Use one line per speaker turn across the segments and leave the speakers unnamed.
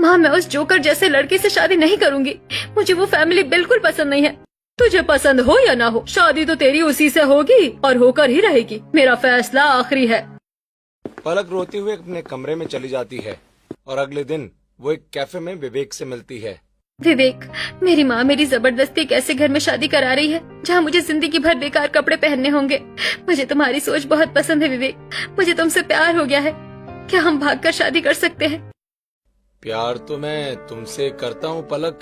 माँ, मैं उस जोकर जैसे लड़के से शादी नहीं करूंगी। मुझे वो फैमिली बिल्कुल पसंद नहीं है। तुझे पसंद हो या ना हो, शादी तो तेरी उसी से होगी और होकर ही रहेगी। मेरा फैसला आखिरी है।
पलक रोती हुई अपने कमरे में चली जाती है और अगले दिन वो एक कैफे में विवेक से मिलती है।
विवेक, मेरी माँ मेरी जबरदस्ती कैसे घर में शादी करा रही है जहाँ मुझे जिंदगी भर बेकार कपड़े पहनने होंगे। मुझे तुम्हारी सोच बहुत पसंद है विवेक। मुझे तुमसे प्यार हो गया है। क्या हम भागकर शादी कर सकते हैं?
प्यार तो मैं तुमसे करता हूँ पलक,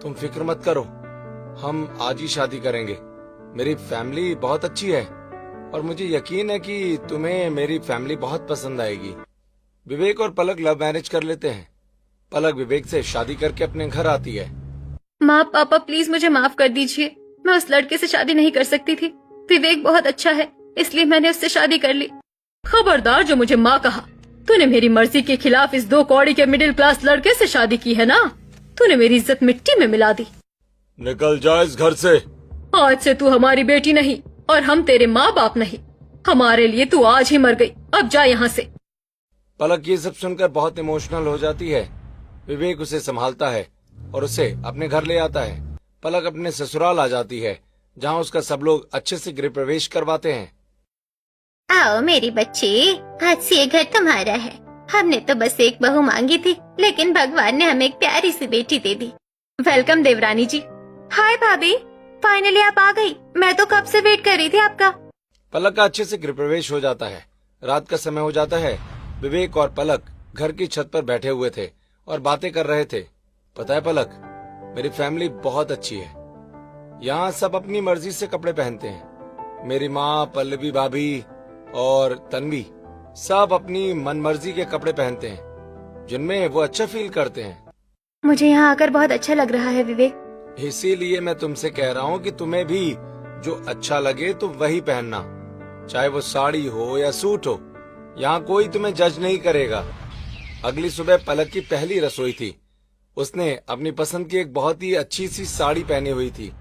तुम फिक्र मत करो। हम आज ही शादी करेंगे। मेरी फैमिली बहुत अच्छी है और मुझे यकीन है कि तुम्हें मेरी फैमिली बहुत पसंद आएगी। विवेक और पलक लव मैरिज कर लेते हैं। पलक विवेक से शादी करके अपने घर आती है।
माँ पापा, प्लीज मुझे माफ कर दीजिए। मैं उस लड़के से शादी नहीं कर सकती थी। विवेक बहुत अच्छा है, इसलिए मैंने उससे शादी कर ली। खबरदार जो मुझे माँ कहा। तूने मेरी मर्जी के खिलाफ इस 2 कौड़ी के मिडिल क्लास लड़के से शादी की है ना? तूने मेरी इज्जत मिट्टी में मिला दी।
निकल जा इस घर से।
आज से तू हमारी बेटी नहीं और हम तेरे माँ बाप नहीं। हमारे लिए तू आज ही मर गई। अब जा यहाँ से।
पलक ये सब सुनकर बहुत इमोशनल हो जाती है। विवेक उसे संभालता है और उसे अपने घर ले आता है। पलक अपने ससुराल आ जाती है जहाँ उसका सब लोग अच्छे से गृह प्रवेश करवाते हैं।
आओ मेरी बच्ची, आज से ये घर तुम्हारा है। हमने तो बस एक बहू मांगी थी, लेकिन भगवान ने हमें एक प्यारी सी बेटी दे दी।
वेलकम देवरानी जी।
हाय भाभी, फाइनली आप आ गई। मैं तो कब से वेट कर रही थी आपका।
पलक का अच्छे से गृह प्रवेश हो जाता है। रात का समय हो जाता है। विवेक और पलक घर की छत पर बैठे हुए थे और बातें कर रहे थे। पता है पलक, मेरी फैमिली बहुत अच्छी है। यहाँ सब अपनी मर्जी से कपड़े पहनते हैं। मेरी माँ, पल्लवी भाभी और तन्वी सब अपनी मनमर्जी के कपड़े पहनते हैं जिनमें वो अच्छा फील करते हैं।
मुझे यहाँ आकर बहुत अच्छा लग रहा है विवेक।
इसीलिए मैं तुमसे कह रहा हूँ कि तुम्हें भी जो अच्छा लगे तो वही पहनना, चाहे वो साड़ी हो या सूट हो। यहाँ कोई तुम्हें जज नहीं करेगा। अगली सुबह पलक की पहली रसोई थी। उसने अपनी पसंद की एक बहुत ही अच्छी सी साड़ी पहनी हुई थी।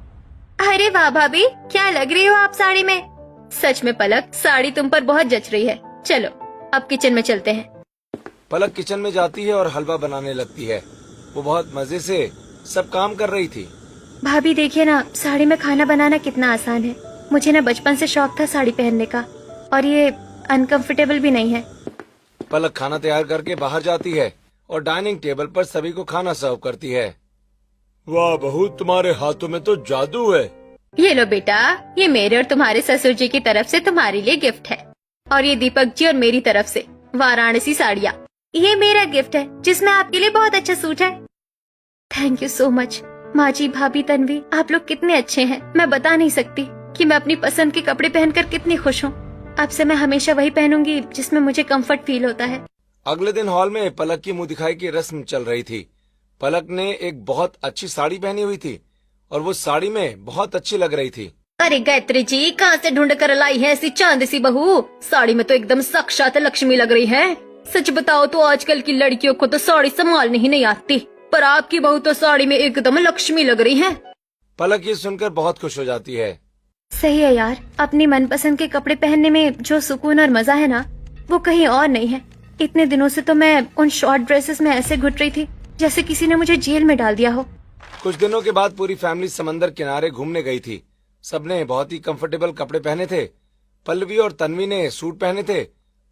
अरे वाह भाभी, क्या लग रही हो आप साड़ी में।
सच में पलक, साड़ी तुम पर बहुत जच रही है। चलो अब किचन में चलते हैं।
पलक किचन में जाती है और हलवा बनाने लगती है। वो बहुत मजे से सब काम कर रही थी।
भाभी देखिए ना, साड़ी में खाना बनाना कितना आसान है। मुझे ना बचपन से शौक था साड़ी पहनने का, और ये अनकंफर्टेबल भी नहीं है।
पलक खाना तैयार करके बाहर जाती है और डाइनिंग टेबल पर सभी को खाना सर्व करती है। वाह बहू, तुम्हारे हाथों में तो जादू है।
ये लो बेटा, ये मेरे और तुम्हारे ससुर जी की तरफ से तुम्हारे लिए गिफ्ट है, और ये दीपक जी और मेरी तरफ से वाराणसी साड़ियाँ।
ये मेरा गिफ्ट है जिसमें आपके लिए बहुत अच्छा सूट है।
Thank you so much. माँ जी, भाभी, तन्वी, आप लोग कितने अच्छे हैं। मैं बता नहीं सकती कि मैं अपनी पसंद के कपड़े पहनकर कितनी खुश हूँ। अब से मैं हमेशा वही पहनूंगी जिसमें मुझे कंफर्ट फील होता है।
अगले दिन हॉल में पलक की मुंह दिखाई की रस्म चल रही थी। पलक ने एक बहुत अच्छी साड़ी पहनी हुई थी और वो साड़ी में बहुत अच्छी लग रही थी।
अरे गायत्री जी, कहाँ से ढूंढ कर लाई है ऐसी चांद सी बहू? साड़ी में तो एकदम साक्षात लक्ष्मी लग रही है। सच बताओ तो आजकल की लड़कियों को तो साड़ी संभालनी ही नहीं आती, पर आपकी बहू तो साड़ी में एकदम लक्ष्मी लग रही है।
पलक ये सुनकर बहुत खुश हो जाती है।
सही है यार, अपनी मनपसंद के कपड़े पहनने में जो सुकून और मजा है ना, वो कहीं और नहीं है। इतने दिनों से तो मैं उन शॉर्ट ड्रेसेस में ऐसे घुट रही थी जैसे किसी ने मुझे जेल में डाल दिया हो।
कुछ दिनों के बाद पूरी फैमिली समंदर किनारे घूमने गई थी। सबने बहुत ही कंफर्टेबल कपड़े पहने थे। पल्लवी और तन्वी ने सूट पहने थे।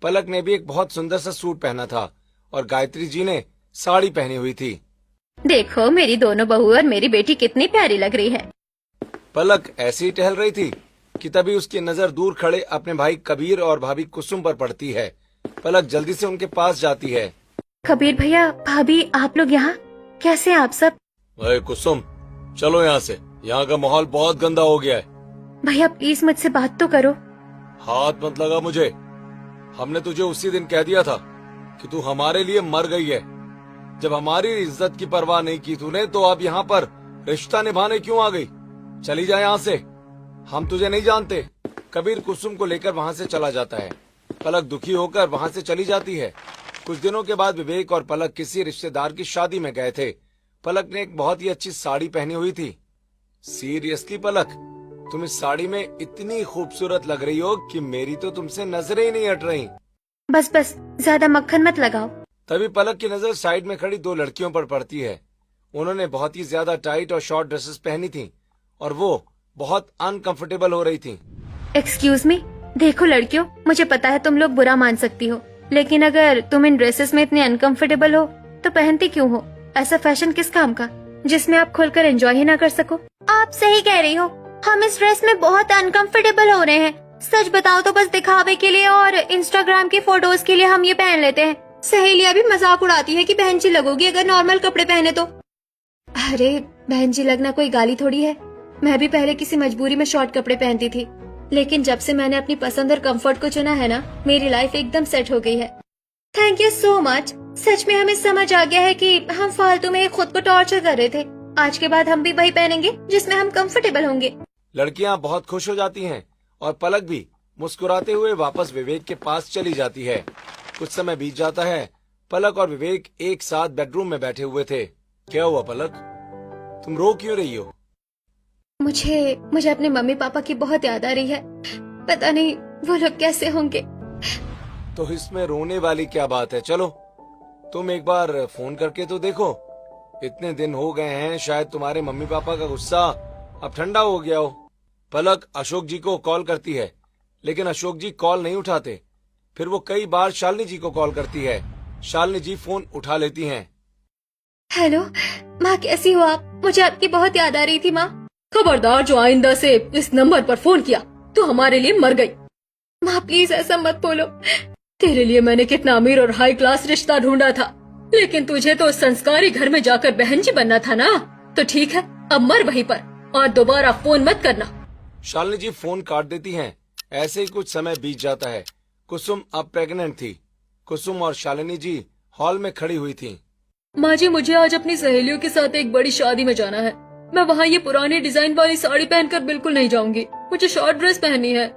पलक ने भी एक बहुत सुंदर सा सूट पहना था और गायत्री जी ने साड़ी पहनी हुई थी।
देखो मेरी दोनों बहू और मेरी बेटी कितनी प्यारी लग रही है।
पलक ऐसे ही टहल रही थी कि तभी उसकी नजर दूर खड़े अपने भाई कबीर और भाभी कुसुम पर पड़ती है। पलक जल्दी से उनके पास जाती है।
कबीर भैया, भाभी, आप लोग यहाँ कैसे हैं आप सब?
अरे कुसुम, चलो यहाँ से। यहाँ का माहौल बहुत गंदा हो गया है।
भैया प्लीज मुझसे बात तो करो।
हाथ मत लगा मुझे। हमने तुझे उसी दिन कह दिया था कि तू हमारे लिए मर गई है। जब हमारी इज्जत की परवाह नहीं की तूने, तो अब यहाँ पर रिश्ता निभाने क्यों आ गई? चली जा यहाँ से, हम तुझे नहीं जानते। कबीर कुसुम को लेकर वहाँ से चला जाता है। पलक दुखी होकर वहाँ से चली जाती है। कुछ दिनों के बाद विवेक और पलक किसी रिश्तेदार की शादी में गए थे। पलक ने एक बहुत ही अच्छी साड़ी पहनी हुई थी। सीरियसली पलक, तुम इस साड़ी में इतनी खूबसूरत लग रही हो कि मेरी तो तुमसे नजरें ही नहीं हट रही।
बस बस, ज्यादा मक्खन मत लगाओ।
तभी पलक की नजर साइड में खड़ी 2 लड़कियों पर पड़ती है। उन्होंने बहुत ही ज्यादा टाइट और शॉर्ट ड्रेसेस पहनी थी और वो बहुत अनकंफर्टेबल हो रही थी।
एक्सक्यूज मी, देखो लड़कियों, मुझे पता है तुम लोग बुरा मान सकती हो, लेकिन अगर तुम इन ड्रेसेस में इतने अनकंफर्टेबल हो तो पहनती क्यों हो? ऐसा फैशन किस काम का जिसमें आप खुलकर एंजॉय ही ना कर सको?
आप सही कह रही हो, हम इस ड्रेस में बहुत अनकंफर्टेबल हो रहे हैं। सच बताओ तो बस दिखावे के लिए और इंस्टाग्राम की फोटोज के लिए हम ये पहन लेते हैं। सहेलियां भी मजाक उड़ाती है कि बहन जी लगोगी अगर नॉर्मल कपड़े पहने तो।
अरे बहन जी लगना कोई गाली थोड़ी है। मैं भी पहले किसी मजबूरी में शॉर्ट कपड़े पहनती थी, लेकिन जब से मैंने अपनी पसंद और कंफर्ट को चुना है ना, मेरी लाइफ एकदम सेट हो गई है।
Thank you so much. सच में हमें समझ आ गया है कि हम फालतू में खुद को टॉर्चर कर रहे थे। आज के बाद हम भी वही पहनेंगे जिसमें हम कंफर्टेबल होंगे।
लड़कियां बहुत खुश हो जाती हैं और पलक भी मुस्कुराते हुए वापस विवेक के पास चली जाती है। कुछ समय बीत जाता है। पलक और विवेक एक साथ बेडरूम में बैठे हुए थे। क्या हुआ पलक, तुम रो क्यों रही हो?
मुझे अपने मम्मी पापा की बहुत याद आ रही है। पता नहीं वो लोग कैसे होंगे।
तो इसमें रोने वाली क्या बात है? चलो तुम एक बार फोन करके तो देखो। इतने दिन हो गए हैं, शायद तुम्हारे मम्मी पापा का गुस्सा अब ठंडा हो गया हो। पलक अशोक जी को कॉल करती है, लेकिन अशोक जी कॉल नहीं उठाते। फिर वो कई बार शालिनी जी को कॉल करती है। शालिनी जी फोन उठा लेती हैं।
हेलो माँ, कैसी हो आप? मुझे आपकी बहुत याद आ रही थी माँ। खबरदार, जो आइंदा से इस नंबर पर फोन किया तो हमारे लिए मर गई। माँ प्लीज ऐसा मत बोलो। तेरे लिए मैंने कितना अमीर और हाई क्लास रिश्ता ढूंढा था, लेकिन तुझे तो संस्कारी घर में जाकर बहन जी बनना था ना। तो ठीक है, अब मर वहीं पर और दोबारा फोन मत करना।
शालिनी जी फोन काट देती हैं। ऐसे ही कुछ समय बीत जाता है। कुसुम अब प्रेग्नेंट थी। कुसुम और शालिनी जी हॉल में खड़ी हुई थी।
माँ जी, मुझे आज अपनी सहेलियों के साथ एक बड़ी शादी में जाना है। मैं वहाँ ये पुरानी डिजाइन वाली साड़ी पहनकर बिल्कुल नहीं जाऊंगी। मुझे शॉर्ट ड्रेस पहननी है।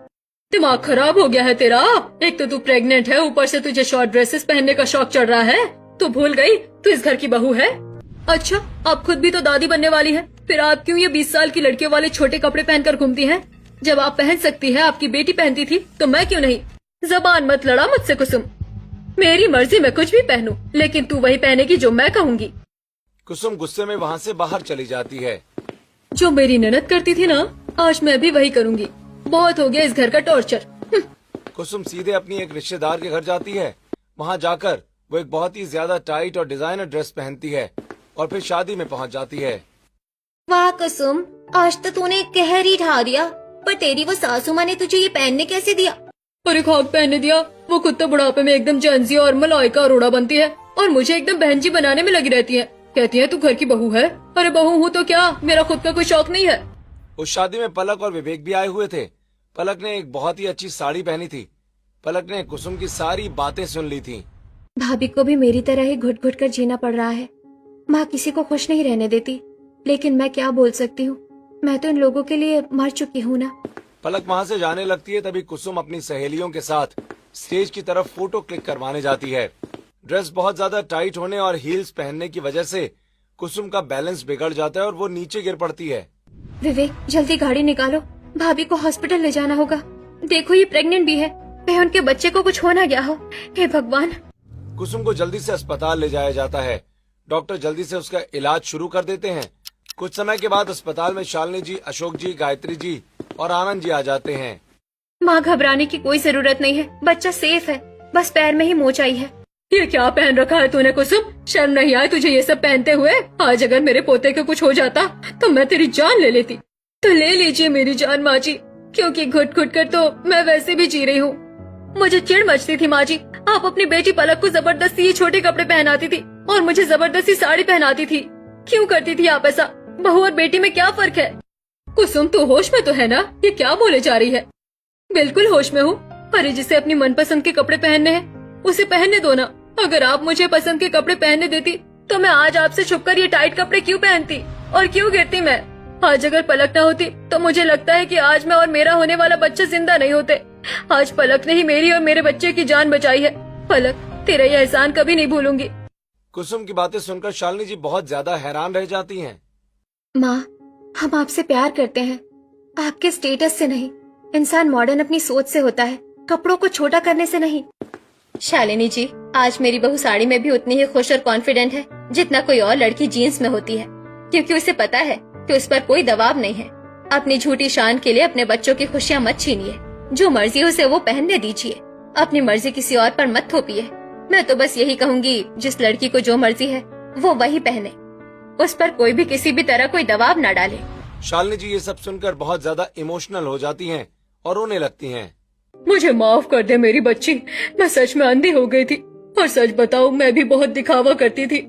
दिमाग खराब हो गया है तेरा? एक तो तू प्रेग्नेंट है, ऊपर से तुझे शॉर्ट ड्रेसेस पहनने का शौक चढ़ रहा है। तू भूल गई तू इस घर की बहू है। अच्छा, आप खुद भी तो दादी बनने वाली है, फिर आप क्यों ये 20 साल की लड़कियों वाले छोटे कपड़े पहनकर घूमती हैं? जब आप पहन सकती है, आपकी बेटी पहनती थी, तो मैं क्यों नहीं? जबान मत लड़ा मुझसे कुसुम। मेरी मर्जी मैं कुछ भी पहनूं, लेकिन तू वही पहनेगी जो मैं कहूंगी।
कुसुम गुस्से में वहाँ से बाहर चली जाती है।
जो मेरी ननद करती थी ना, आज मैं भी वही करूंगी। बहुत हो गया इस घर का टॉर्चर।
कुसुम सीधे अपनी एक रिश्तेदार के घर जाती है। वहाँ जाकर वो एक बहुत ही ज्यादा टाइट और डिजाइनर ड्रेस पहनती है और फिर शादी में पहुँच जाती है।
वाह कुसुम, आज तो तूने कहर ही ढा दिया। पर तेरी वो सासू माँ ने तुझे ये पहनने कैसे दिया?
और खाक पहनने दिया। वो खुद तो बुढ़ापे में एकदम जंजी और मलाइका अरोड़ा बनती है और मुझे एकदम बहन जी बनाने में लगी रहती है। कहती है तू घर की बहू है। अरे बहू हूँ तो क्या, मेरा खुद का कोई शौक नहीं है।
उस शादी में पलक और विवेक भी आए हुए थे। पलक ने एक बहुत ही अच्छी साड़ी पहनी थी। पलक ने कुसुम की सारी बातें सुन ली थी।
भाभी को भी मेरी तरह ही घुट घुट कर जीना पड़ रहा है। माँ किसी को खुश नहीं रहने देती, लेकिन मैं क्या बोल सकती हूँ? मैं तो इन लोगों के लिए मर चुकी हूँ ना।
पलक वहाँ से जाने लगती है, तभी कुसुम अपनी सहेलियों के साथ स्टेज की तरफ फोटो क्लिक करवाने जाती है। ड्रेस बहुत ज्यादा टाइट होने और हील्स पहनने की वजह से कुसुम का बैलेंस बिगड़ जाता है और वो नीचे गिर पड़ती है।
विवेक, जल्दी गाड़ी निकालो, भाभी को हॉस्पिटल ले जाना होगा। देखो ये प्रेग्नेंट भी है, कहीं उनके बच्चे को कुछ हो ना गया हो। हे भगवान।
कुसुम को जल्दी से अस्पताल ले जाया जाता है। डॉक्टर जल्दी से उसका इलाज शुरू कर देते हैं। कुछ समय के बाद अस्पताल में शालिनी जी, अशोक जी, गायत्री जी और आनंद जी आ जाते हैं।
माँ घबराने की कोई जरूरत नहीं है, बच्चा सेफ है, बस पैर में ही मोच आई है। ये क्या पहन रखा है तूने कुसुम? शर्म नहीं आए तुझे ये सब पहनते हुए? आज अगर मेरे पोते को कुछ हो जाता तो मैं तेरी जान ले लेती। तो ले लीजिए मेरी जान माँ जी, क्योंकि घुट घुट कर तो मैं वैसे भी जी रही हूँ। मुझे चिढ़ मचती थी माँ जी, आप अपनी बेटी पलक को जबरदस्ती ये छोटे कपड़े पहनाती थी और मुझे जबरदस्ती साड़ी पहनाती थी। क्यों करती थी आप ऐसा? बहू और बेटी में क्या फर्क है? कुसुम तू होश में तो है ना? ये क्या बोले जा रही है? बिल्कुल होश में हूँ, पर जिसे अपनी मनपसंद के कपड़े पहनने हैं उसे पहनने दो ना। अगर आप मुझे पसंद के कपड़े पहनने देती तो मैं आज आपसे छुपकर ये टाइट कपड़े क्यों पहनती और क्यों गिरती मैं? आज अगर पलक न होती तो मुझे लगता है कि आज मैं और मेरा होने वाला बच्चा जिंदा नहीं होते। आज पलक ने ही मेरी और मेरे बच्चे की जान बचाई है। पलक, तेरा ये एहसान कभी नहीं भूलूंगी।
कुसुम की बातें सुनकर शालिनी जी बहुत ज्यादा हैरान रह जाती हैं।
माँ, हम आपसे प्यार करते हैं, आपके स्टेटस से नहीं। इंसान मॉडर्न अपनी सोच से होता है, कपड़ों को छोटा करने से नहीं। शालिनी जी, आज मेरी बहू साड़ी में भी उतनी ही खुश और कॉन्फिडेंट है जितना कोई और लड़की जीन्स में होती है, क्योंकि उसे पता है कि उस पर कोई दबाव नहीं है। अपनी झूठी शान के लिए अपने बच्चों की खुशियाँ मत छीनिए। जो मर्जी उसे वो पहनने दीजिए, अपनी मर्जी किसी और पर मत थोपिए। मैं तो बस यही कहूँगी, जिस लड़की को जो मर्जी है वो वही पहने, उस पर कोई भी किसी भी तरह कोई दबाव न डाले।
शालिनी जी ये सब सुनकर बहुत ज्यादा इमोशनल हो जाती हैं और रोने लगती हैं।
मुझे माफ कर दे मेरी बच्ची, मैं सच में अंधी हो गई थी। और सच बताऊं, मैं भी बहुत दिखावा करती थी।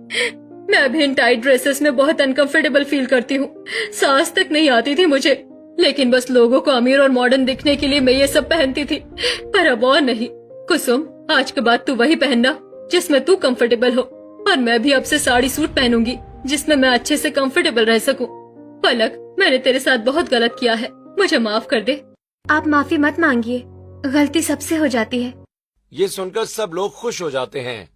मैं भी इन टाइट ड्रेसेस में बहुत अनकंफर्टेबल फील करती हूँ। सांस तक नहीं आती थी मुझे, लेकिन बस लोगों को अमीर और मॉडर्न दिखने के लिए मैं ये सब पहनती थी। पर अब और नहीं। कुसुम, आज के बाद तू वही पहनना जिसमें तू कंफर्टेबल हो, और मैं भी अब से साड़ी सूट पहनूंगी जिसमें मैं अच्छे से कंफर्टेबल रह सकूं। पलक, मैंने तेरे साथ बहुत गलत किया है, मुझे माफ कर दे।
आप माफी मत मांगिए, गलती सबसे हो जाती है।
ये सुनकर सब लोग खुश हो जाते हैं।